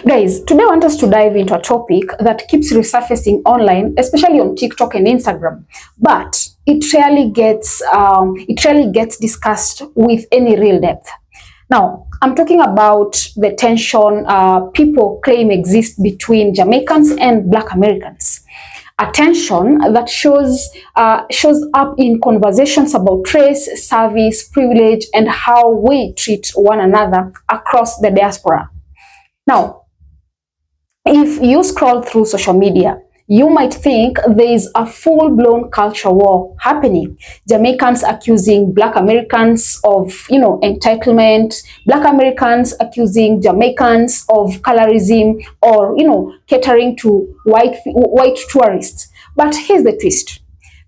Guys, today I want us to dive into a topic that keeps resurfacing online, especially on TikTok and Instagram, but it rarely gets discussed with any real depth. Now, I'm talking about the tension people claim exists between Jamaicans and Black Americans. A tension that shows up in conversations about race, service, privilege, and how we treat one another across the diaspora. Now, if you scroll through social media, you might think there is a full-blown culture war happening. Jamaicans accusing Black Americans of, entitlement, Black Americans accusing Jamaicans of colorism or, catering to white tourists. But here's the twist.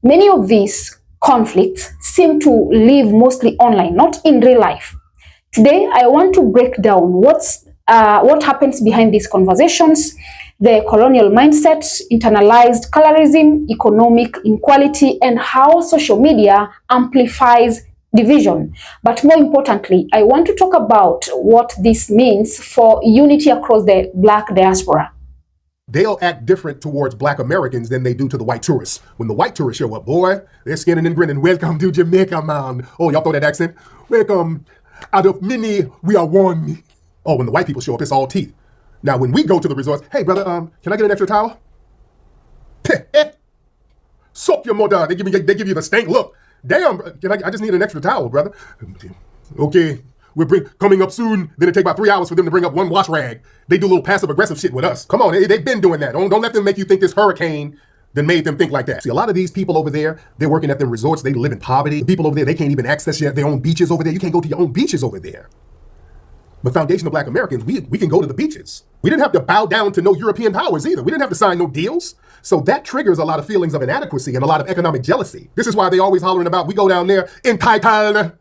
Many of these conflicts seem to live mostly online, not in real life. Today, I want to break down what happens behind these conversations, the colonial mindset, internalized colorism, economic inequality, and how social media amplifies division. But more importantly, I want to talk about what this means for unity across the Black diaspora. They'll act different towards Black Americans than they do to the white tourists. When the white tourists show up, boy, they're skinning and grinning. Welcome to Jamaica, man. Oh, y'all throw that accent? Welcome. Out of many, we are one. Oh, when the white people show up, it's all teeth. Now, when we go to the resorts, hey, brother, can I get an extra towel? Soap your mother. They give you the stank look. Damn, I just need an extra towel, brother. Okay, coming up soon. Then it take about 3 hours for them to bring up one wash rag. They do a little passive aggressive shit with us. Come on, they've been doing that. Don't let them make you think this hurricane that made them think like that. See, a lot of these people over there, they're working at them resorts. They live in poverty. The people over there, they can't even access their own beaches over there. You can't go to your own beaches over there. But foundational Black Americans, we can go to the beaches. We didn't have to bow down to no European powers either. We didn't have to sign no deals. So that triggers a lot of feelings of inadequacy and a lot of economic jealousy. This is why they always hollering about, we go down there, entitled,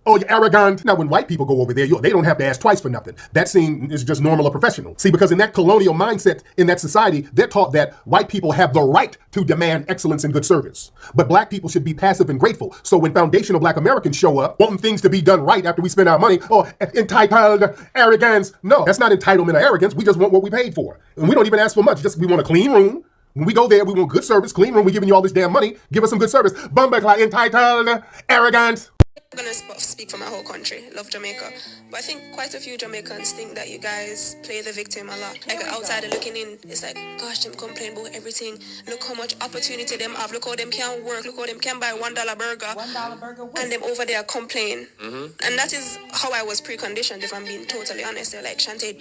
oh, you're arrogant. Now, when white people go over there, they don't have to ask twice for nothing. That scene is just normal or professional. See, because in that colonial mindset, in that society, they're taught that white people have the right to demand excellence and good service. But Black people should be passive and grateful. So when foundational Black Americans show up, wanting things to be done right after we spend our money, oh, entitled, arrogance. No, that's not entitlement or arrogance. We just want what we paid for. And we don't even ask for much. Just we want a clean room. When we go there, we want good service, clean room. We're giving you all this damn money. Give us some good service. Bumbleclaw, entitled, arrogant. I'm gonna speak for my whole country. Love Jamaica, but I think quite a few Jamaicans think that you guys play the victim a lot. Like outside and looking in, it's like, gosh, them complain about everything. Look how much opportunity them have. Look how them can work. Look how them can buy $1 burger. And them over there complain. And that is how I was preconditioned. If I'm being totally honest, they're like, Shantae,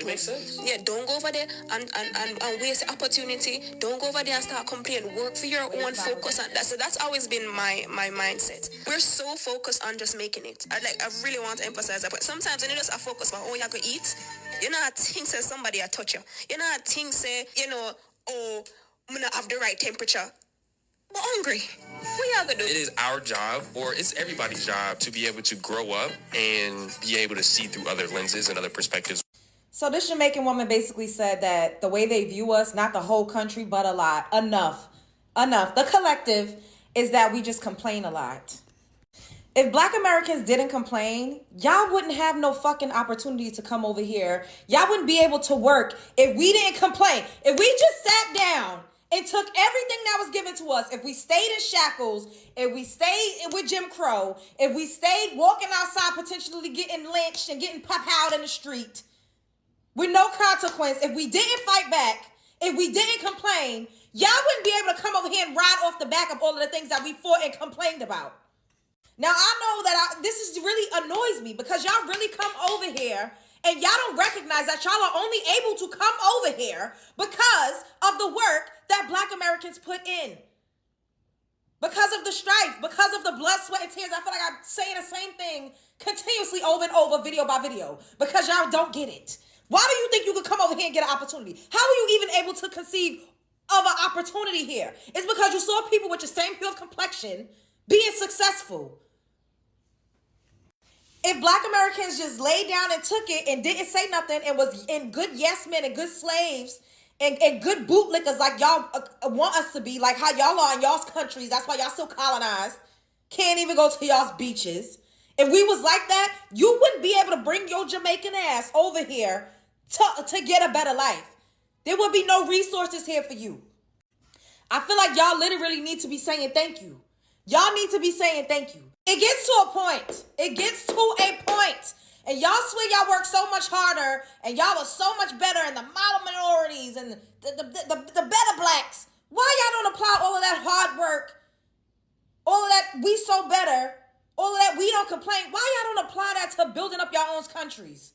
don't go over there and waste the opportunity. Don't go over there and start complaining. Work for your own, focus on that. So that's always been my mindset. We're so focused on just making it. I really want to emphasize that. But sometimes when you just focus on, you have to eat, you know how things say somebody touch you. You know how things say, oh, I'm not have the right temperature. I'm hungry. What you gonna do? It is our job, or it's everybody's job, to be able to grow up and be able to see through other lenses and other perspectives. So this Jamaican woman basically said that the way they view us, not the whole country, but a lot, enough. The collective is that we just complain a lot. If Black Americans didn't complain, y'all wouldn't have no fucking opportunity to come over here. Y'all wouldn't be able to work if we didn't complain. If we just sat down and took everything that was given to us, if we stayed in shackles, if we stayed with Jim Crow, if we stayed walking outside potentially getting lynched and getting pop-out in the street with no consequence, if we didn't fight back, if we didn't complain, y'all wouldn't be able to come over here and ride off the back of all of the things that we fought and complained about. Now, I know that this is really annoys me because y'all really come over here and y'all don't recognize that y'all are only able to come over here because of the work that Black Americans put in. Because of the strife, because of the blood, sweat, and tears. I feel like I'm saying the same thing continuously over and over, video by video, because y'all don't get it. Why do you think you could come over here and get an opportunity? How are you even able to conceive of an opportunity here? It's because you saw people with the same hue of complexion being successful. If Black Americans just laid down and took it and didn't say nothing and was in good yes men and good slaves and good bootlickers like y'all want us to be, like how y'all are in y'all's countries, that's why y'all still colonized, can't even go to y'all's beaches. If we was like that, you wouldn't be able to bring your Jamaican ass over here to get a better life. There would be no resources here for you. I feel like y'all literally need to be saying thank you. Y'all need to be saying thank you. It gets to a point. It gets to a point. And y'all swear y'all work so much harder and y'all are so much better and the model minorities and the better blacks. Why y'all don't apply all of that hard work, all of that we so better, all of that we don't complain? Why y'all don't apply that to building up your own countries?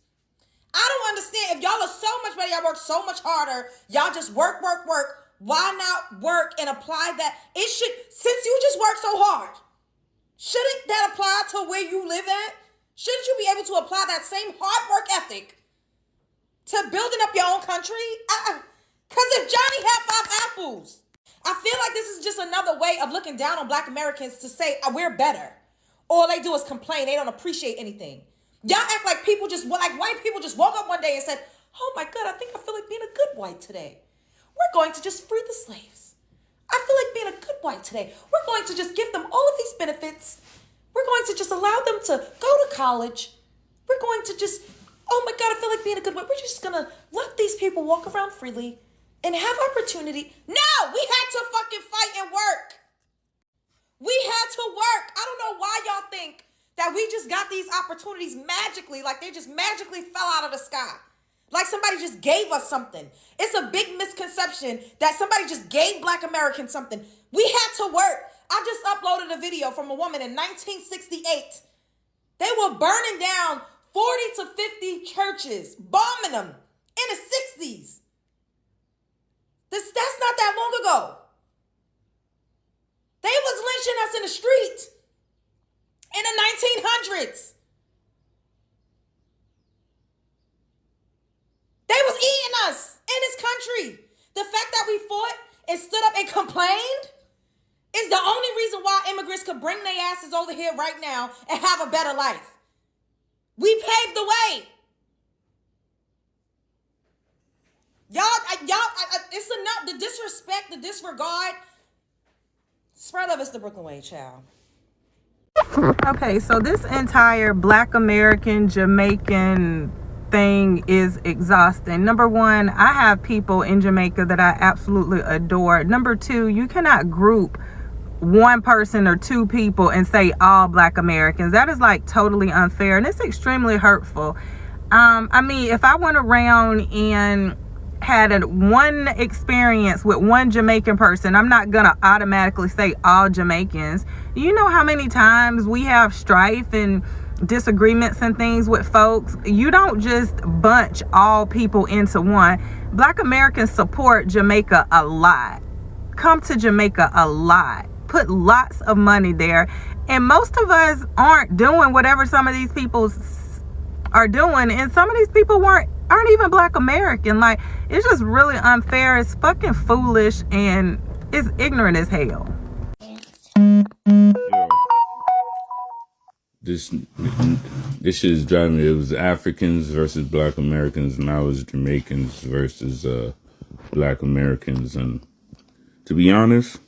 I don't understand. If y'all are so much better, y'all work so much harder, y'all just work. Why not work and apply that? It should, since you just work so hard, shouldn't that apply to where you live at? Shouldn't you be able to apply that same hard work ethic to building up your own country? Because if Johnny had 5 apples, I feel like this is just another way of looking down on Black Americans to say we're better. All they do is complain. They don't appreciate anything. Y'all act like people just, like white people just woke up one day and said, oh my God, I think I feel like being a good white today. We're going to just free the slaves. I feel like being a good white today. We're going to just give them all of these benefits. We're going to just allow them to go to college. We're going to just, oh my God, I feel like being a good white. We're just going to let these people walk around freely and have opportunity. No, we had to fucking fight and work. We had to work. I don't know why y'all think that we just got these opportunities magically, like they just magically fell out of the sky. Like somebody just gave us something. It's a big misconception that somebody just gave Black Americans something. We had to work. I just uploaded a video from a woman in 1968. They were burning down 40 to 50 churches, bombing them in the 60s. That's not that long ago. They was lynching us in the street in the 1900s. They was eating us in this country. The fact that we fought and stood up and complained is the only reason why immigrants could bring their asses over here right now and have a better life. We paved the way. Y'all, it's enough. The disrespect, the disregard. Spread of us the Brooklyn way, child. Okay, so this entire Black American Jamaican thing is exhausting. Number one, I have people in Jamaica that I absolutely adore. Number two, you cannot group one person or two people and say all Black Americans. That is like totally unfair and it's extremely hurtful. I mean, if I went around and had one experience with one Jamaican person, I'm not gonna automatically say all Jamaicans. You know how many times we have strife and disagreements and things with folks? You don't just bunch all people into one. Black Americans support Jamaica a lot, come to Jamaica a lot, put lots of money there, and most of us aren't doing whatever some of these people are doing, and some of these people aren't even Black American. Like, it's just really unfair. It's fucking foolish and it's ignorant as hell. This shit is driving me. It was Africans versus Black Americans, and now it's Jamaicans versus Black Americans. And to be honest,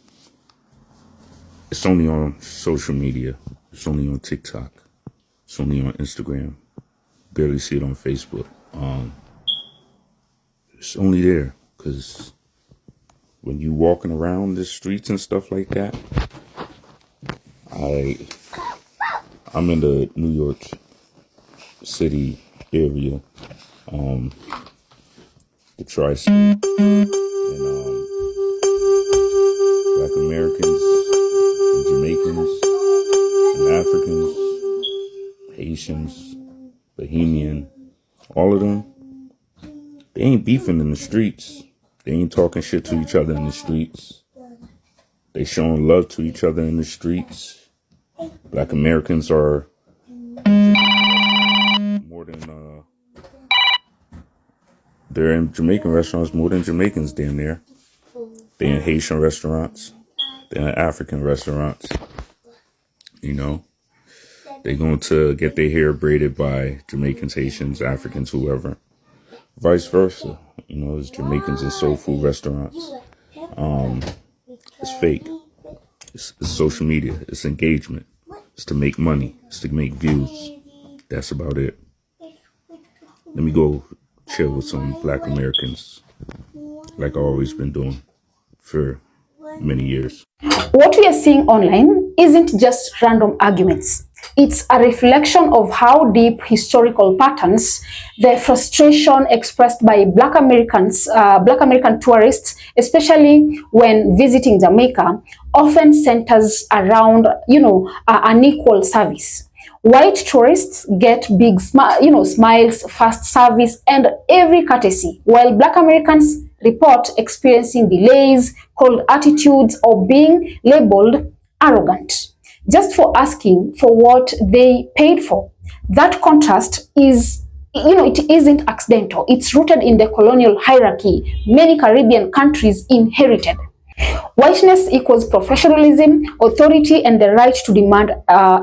it's only on social media. It's only on TikTok. It's only on Instagram. Barely see it on Facebook. It's only there because when you walking around the streets and stuff like that, I'm in the New York City area, the Tri-State, and Black Americans and Jamaicans and Africans, Haitians, Bohemian, all of them, they ain't beefing in the streets. They ain't talking shit to each other in the streets. They showing love to each other in the streets. Black Americans are more than, they're in Jamaican restaurants more than Jamaicans damn near. They're in Haitian restaurants. They're in African restaurants. You know, they're going to get their hair braided by Jamaicans, Haitians, Africans, whoever. Vice versa. You know, there's Jamaicans in soul food restaurants. It's fake. It's social media. It's engagement. It's to make money. It's to make views. That's about it. Let me go chill with some Black Americans, like I've always been doing for many years. What we are seeing online isn't just random arguments. It's a reflection of how deep historical patterns, the frustration expressed by Black Americans, Black American tourists, especially when visiting Jamaica, often centers around, unequal service. White tourists get big, smiles, fast service, and every courtesy, while Black Americans report experiencing delays, cold attitudes, or being labeled arrogant just for asking for what they paid for. That contrast is, it isn't accidental. It's rooted in the colonial hierarchy many Caribbean countries inherited. Whiteness equals professionalism, authority, and the right to demand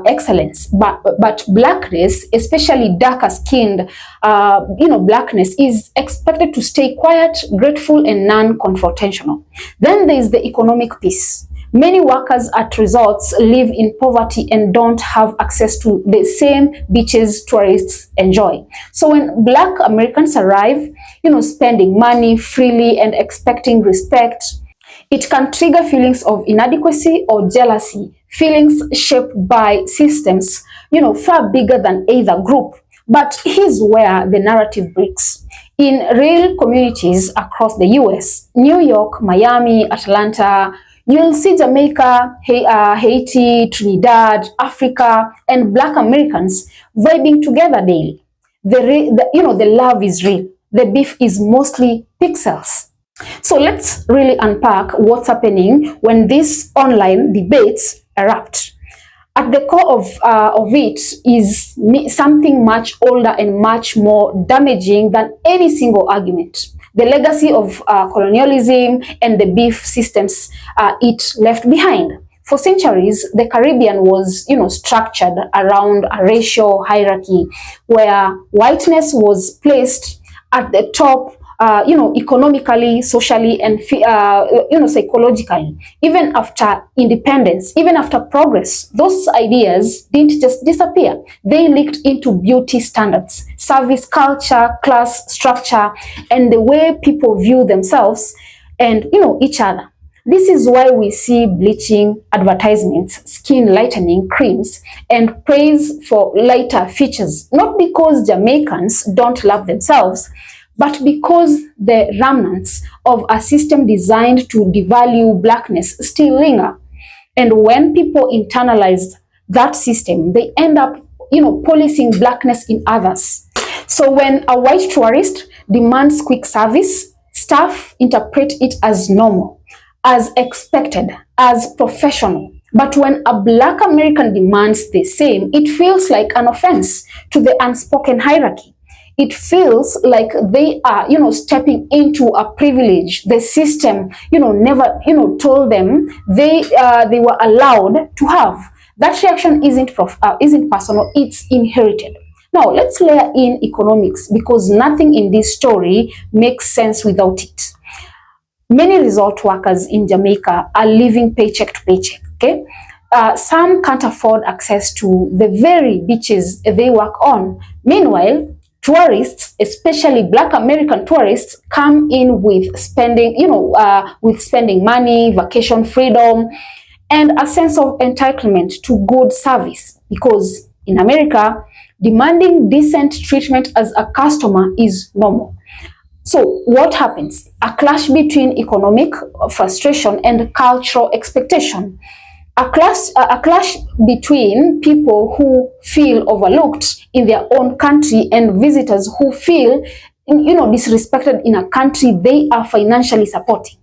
excellence. But blackness, especially darker-skinned, blackness, is expected to stay quiet, grateful, and non-confrontational. Then there is the economic piece. Many workers at resorts live in poverty and don't have access to the same beaches tourists enjoy. So when Black Americans arrive, spending money freely and expecting respect, it can trigger feelings of inadequacy or jealousy, feelings shaped by systems, far bigger than either group. But here's where the narrative breaks. In real communities across the US, New York, Miami, Atlanta, you'll see Jamaica, Haiti, Trinidad, Africa, and Black Americans vibing together daily. The love is real. The beef is mostly pixels. So let's really unpack what's happening when these online debates erupt. At the core of it is something much older and much more damaging than any single argument. The legacy of colonialism and the beef systems it left behind. For centuries, the Caribbean was, structured around a racial hierarchy where whiteness was placed at the top, economically, socially, and psychologically. Even after independence, even after progress, those ideas didn't just disappear. They leaked into beauty standards, service culture, class structure, and the way people view themselves and each other. This is why we see bleaching advertisements, skin lightening creams, and praise for lighter features, not because Jamaicans don't love themselves, but because the remnants of a system designed to devalue blackness still linger. And when people internalize that system, they end up, policing blackness in others. So when a white tourist demands quick service, staff interpret it as normal, as expected, as professional. But when a Black American demands the same, it feels like an offense to the unspoken hierarchy. It feels like they are, stepping into a privilege the system, never, told them they were allowed to have. That reaction isn't personal; it's inherited. Now let's layer in economics because nothing in this story makes sense without it. Many resort workers in Jamaica are living paycheck to paycheck. Okay. Some can't afford access to the very beaches they work on. Meanwhile, tourists, especially Black American tourists, come in with spending, with spending money, vacation freedom, and a sense of entitlement to good service. Because in America, demanding decent treatment as a customer is normal. So what happens? A clash between economic frustration and cultural expectation. A clash between people who feel overlooked in their own country and visitors who feel, disrespected in a country they are financially supporting.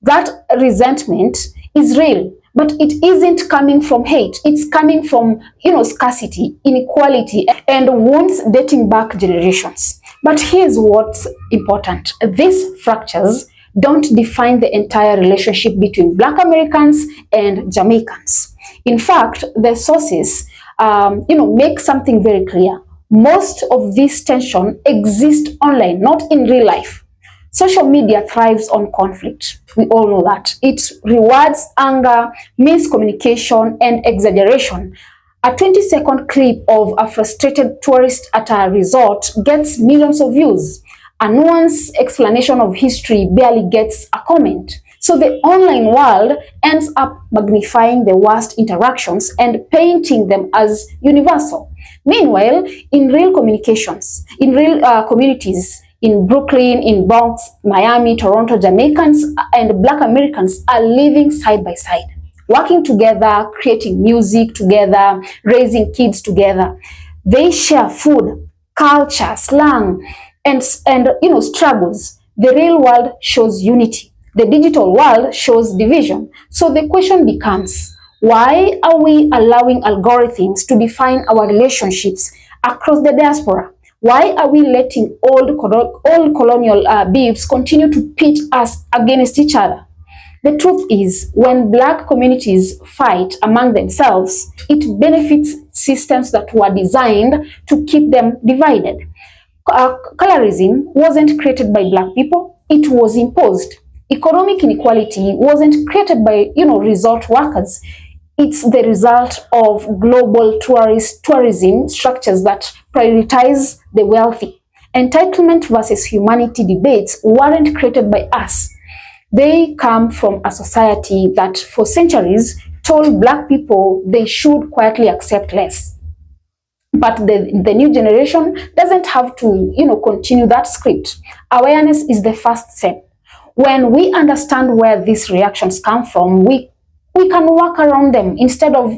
That resentment is real, but it isn't coming from hate. It's coming from, scarcity, inequality, and wounds dating back generations. But here's what's important. These fractures don't define the entire relationship between Black Americans and Jamaicans. In fact, the sources, make something very clear. Most of this tension exists online, not in real life. Social media thrives on conflict. We all know that. It rewards anger, miscommunication, and exaggeration. A 20-second clip of a frustrated tourist at a resort gets millions of views. A nuanced explanation of history barely gets a comment. So the online world ends up magnifying the worst interactions and painting them as universal. Meanwhile, in real communications, in real communities, in Brooklyn, in Bronx, Miami, Toronto, Jamaicans and Black Americans are living side by side, working together, creating music together, raising kids together. They share food, culture, slang, and struggles. The real world shows unity. The digital world shows division. So the question becomes, why are we allowing algorithms to define our relationships across the diaspora? Why are we letting old colonial beefs continue to pit us against each other? The truth is, when Black communities fight among themselves, it benefits systems that were designed to keep them divided. Colorism wasn't created by Black people, it was imposed. Economic inequality wasn't created by, resort workers. It's the result of global tourism structures that prioritize the wealthy. Entitlement versus humanity debates weren't created by us. They come from a society that for centuries told Black people they should quietly accept less. But the new generation doesn't have to, continue that script. Awareness is the first step. When we understand where these reactions come from, we can work around them instead of,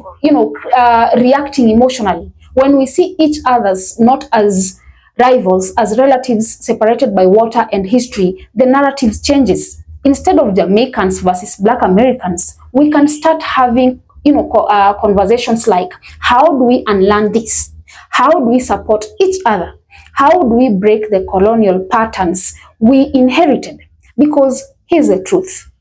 reacting emotionally. When we see each other's not as rivals, as relatives separated by water and history, the narrative changes. Instead of Jamaicans versus Black Americans, we can start having, conversations like, how do we unlearn this? How do we support each other? How do we break the colonial patterns we inherited? Because here's the truth.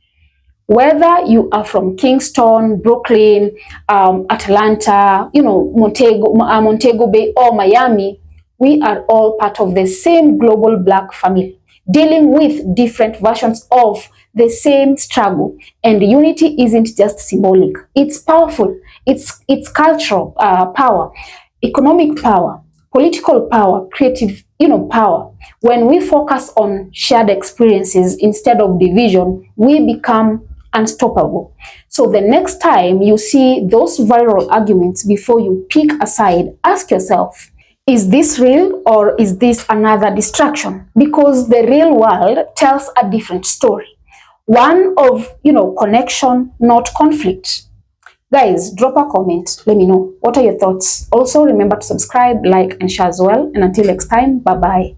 Whether you are from Kingston, Brooklyn, Atlanta, Montego Bay or Miami, we are all part of the same global Black family, dealing with different versions of the same struggle. And unity isn't just symbolic. It's powerful. It's cultural power, economic power, political power, creative power. When we focus on shared experiences instead of division, we become unstoppable. So the next time you see those viral arguments, before you pick a side, ask yourself, is this real or is this another distraction? Because the real world tells a different story. One of, connection, not conflict. Guys, drop a comment. Let me know. What are your thoughts? Also, remember to subscribe, like, and share as well. And until next time, bye-bye.